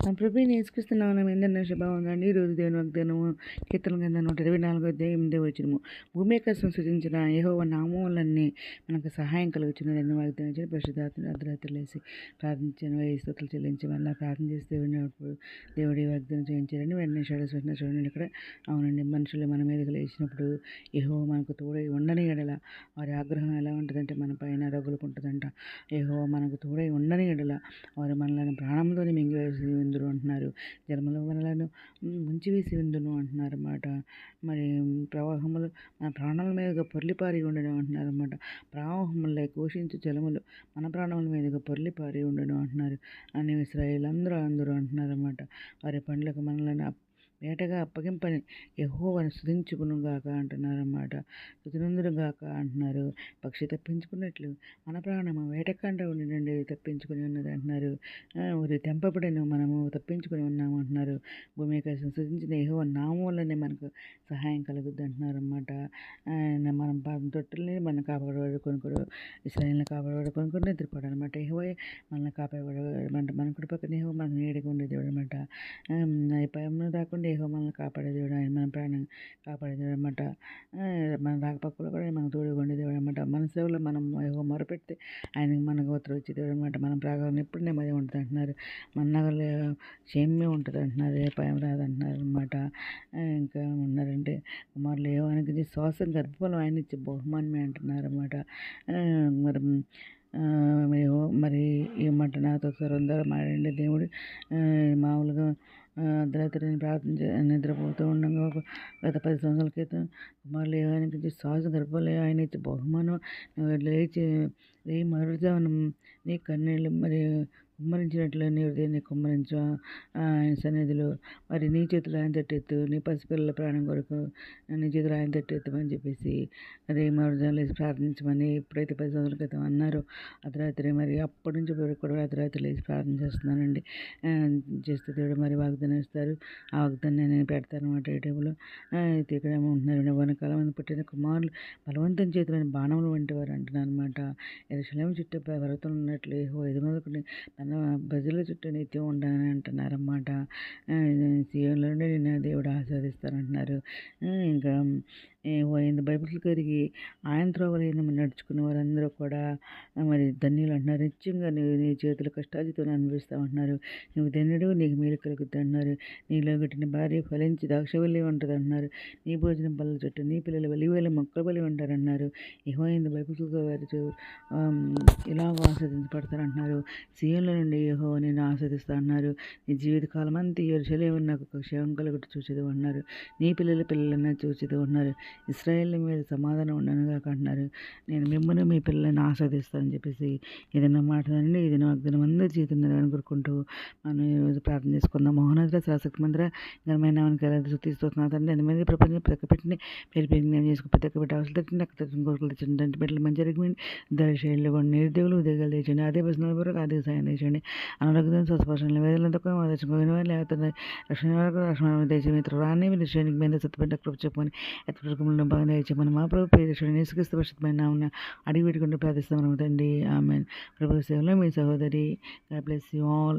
మన ప్రభువైన యేసుక్రీస్తు నామమున ఎందరినో శుభవందనాలు. ఈరోజు దేవుని వాగ్దానము కీర్తన గ్రంథం 124 అధ్యాయం 8వ వచనము. భూమి ఆకాశం సృజించిన యెహోవా నామములన్నీ మనకు సహాయం కలుగుచున్నదని వాగ్దానం ఇచ్చిన పరిశుద్ధాత్ముడు అర్ధరాత్రి లేసి ప్రార్థించిన వేయి స్తుతులు చెల్లించి మళ్ళీ ప్రార్థన చేసి దేవుడి వాగ్దానం చేయించారని వెంటనే చూడండి ఇక్కడ. అవునండి, మనుషులు మన మీదకి లేచినప్పుడు యెహోవా మనకు తోడై ఉండని ఎడల వారి ఆగ్రహం ఎలా ఉంటుందంటే మన పైన రగులుకుంటుందంట. యెహోవా మనకు తోడై ఉండని ఎడల వారు మనల్ని ప్రాణంతోనే మింగివేసి ఉందురు అంటున్నారు. జలముల మనలను ముంచివేసి ఉందును అంటున్నారు అన్నమాట. మరి ప్రవాహములు మన ప్రాణాల మీదుగా పొర్లిపారి ఉండను అంటున్నారు అన్నమాట. ప్రవాహములై ఘోషించు జలములు మన ప్రాణముల మీదుగా పొర్లిపారి ఉండను అంటున్నారు అని ఇశ్రాయేలు అందరూ అంటున్నారు అన్నమాట. వారి పండ్లకు మనలను వేటగా అప్పగింపని యెహోవాను స్తుతించుకునుగాక అంటున్నారన్నమాట. స్తుతినందురుగాక అంటున్నారు. పక్షి తప్పించుకున్నట్లు మన ప్రాణము వేటకంట ఉండి నుండి తప్పించుకొని ఉన్నది అంటున్నారు. మరి తెంపబడిన మనము తప్పించుకొని ఉన్నాము అంటున్నారు. భూమి ఆకాశం సృజించిన యెహోవా నామం వల్లనే మనకు సహాయం కలుగుద్ది అంటున్నారు అన్నమాట. మనం తొట్టుల్ని మనం కాపాడబడి కొనుక్కడు ఇశ్రాయేలుని కాపాడబడి కొనుక్కొని నిద్రపోవడం అనమాట. యెహోవా మనల్ని కాపాడబడమంట. మన కుడి పక్కన యెహోవా మనకు నీడగా ఉండే దేవుడు అనమాట. భయం రాకుండా యెహోవా మనల్ని కాపాడే దేవుడు, ఆయన మన ప్రాణం కాపాడే దేవుడు అనమాట. మన రాకపక్కలో కూడా మనకు తోడుగా ఉండే దేవుడు అనమాట. మన సేవలో మనం యెహోవా మొరపెడితే ఆయనకి మనకు ఉత్తరం వచ్చే దేవుడు అనమాట. మనం ప్రాణం ఎప్పుడు నెమ్మది ఉంటుంది అంటున్నారు. మన నగలు క్షేమమే ఉంటుంది అంటున్నారు. ఏ భయం రాదంటున్నారు అనమాట. ఇంకా ఉన్నారంటే కుమారులు యెహోవానికి శ్వాసం గర్భఫలం ఆయన ఇచ్చే బహుమానమే అంటున్నారు అన్నమాట. మరి ఏమంట నాతో సరందరం మాడండి దేవుడు. మామూలుగా అర్ధరాత్రి ప్రార్థన నిద్రపోతూ ఉండగా గత 10 సంవత్సరాల క్రితం కుమారులు యెహోవానికి శ్వాస గర్భఫలం ఆయన ఇచ్చే బహుమానం లేచి మరుజామున నీ కన్నీళ్ళు మరి కుమ్మరించినట్లు నీ హృదయాన్ని కుమ్మరించు ఆయన సన్నిధిలో. మరి నీ చేతులు ఆయన తట్టెత్తు, నీ పసిపిల్లల ప్రాణం కొరకు నీ చేతులు ఆయన తట్టెత్తమని చెప్పేసి అదే మరుజామున లేచి ప్రార్థించమని ఎప్పుడైతే 10 సంవత్సరాల క్రితం అన్నారో అర్ధరాత్రి మరి అప్పటి నుంచి కూడా అర్ధరాత్రి లేచి ప్రార్థన చేస్తున్నానండి. చేస్తే దేవుడు మరి వాగ్దానం ఇస్తారు. ఆ వాగ్దాన్ని నేను పెడతాను అన్నమాట యూట్యూబ్లో. అయితే ఇక్కడ ఉంటున్నారు వెనకాల మంది పుట్టిన కుమారులు బలవంతం చేతులని బాణములు వంటి వారు అంటున్నారు అనమాట. యెరూషలేము చుట్టూ పర్వతం ఉన్నట్లు యెహోవా ఎదుమొదలుకొని తన ప్రజల చుట్టూ నిత్యం ఉండాలని అంటున్నారన్నమాట. సీయోనులో నుండి నిన్ను దేవుడు ఆశీర్వదిస్తానంటున్నారు. ఇంకా బైబిల్ కరిగి ఆయన త్రోవలో నడుచుకున్న వారందరూ కూడా మరి ధన్యులు అంటున్నారు. నిత్యంగా నీ చేతుల కష్టాజితో అనుభవిస్తావు అంటున్నారు. నువ్వు ధన్యుడు, నీకు మేలు కలుగుద్ది అంటున్నారు. నీలో గట్టిన భార్య ఫలించి ద్రాక్షవల్లి ఉంటుంది అంటున్నారు. నీ భోజనం పళ్ళ చుట్టూ నీ పిల్లలు వలివేల మొక్కల బలి ఉంటారంటున్నారు. యెహోవా బైబిల్ వారి ఇలాగ ఆస్వాదించబడతారంటున్నారు. సీయోనులో నుండి యెహోవా నిన్ను ఆస్వాదిస్తా అన్నారు. నీ జీవితకాలం అంతా యెరూషలేము నాకు క్షేమం కలుగుట చూసేది అన్నారు. నీ పిల్లలన్నా చూసేది అన్నారు. ఇశ్రాయేలు మీద సమాధానం ఉండనుగాక అంటున్నారు. నేను మిమ్మల్ని మీ పిల్లల్ని ఆస్వాదిస్తానని చెప్పేసి ఏదైనా మాట్లాడండి. ఏదైనా వాగ్దానం అందరి జీవితంలో అనుకుంటూ మనం ఈరోజు ప్రార్థన చేసుకుందాం. మోహనద్ర శాసక మందిర ఘనమైన శుద్ధిస్తున్నాను తండ్రి. ఎంతమంది ప్రపంచం పెట్టిన పేరు నేను చేసుకుని ప్రతి ఒక్క బిడ్డ అవసరం తెచ్చండి. అక్కడ తెచ్చిన కోరికలు తెచ్చండి. తండ్రి బిడ్డలు మంచి జరిగింది. దర్శైలు కూడా నిరుద్యోగులు ఉద్యోగాలు తెచ్చండి. అదే బస్సుల వరకు అదే సాయం తెచ్చండి. అనారోగ్యం స్వస్పర్శనలు వేదనతో లేకపోతే రక్షణ వరకు రక్షణ తెచ్చి మిత్రులు రాని విషయానికి మీద సత్తుపెట్ట కృప చెప్పని ఎత్తపడుకున్న బాగా తెచ్చమని మా ప్రభు పేరు నిసుక్రీస్తు పరిశుద్ధమైన నామమున అడిగి పెట్టుకుంటూ ప్రార్థిస్తాం తండ్రి. ఆమెన్. ప్రభు సేవలో మీ సహోదరి. God bless you all.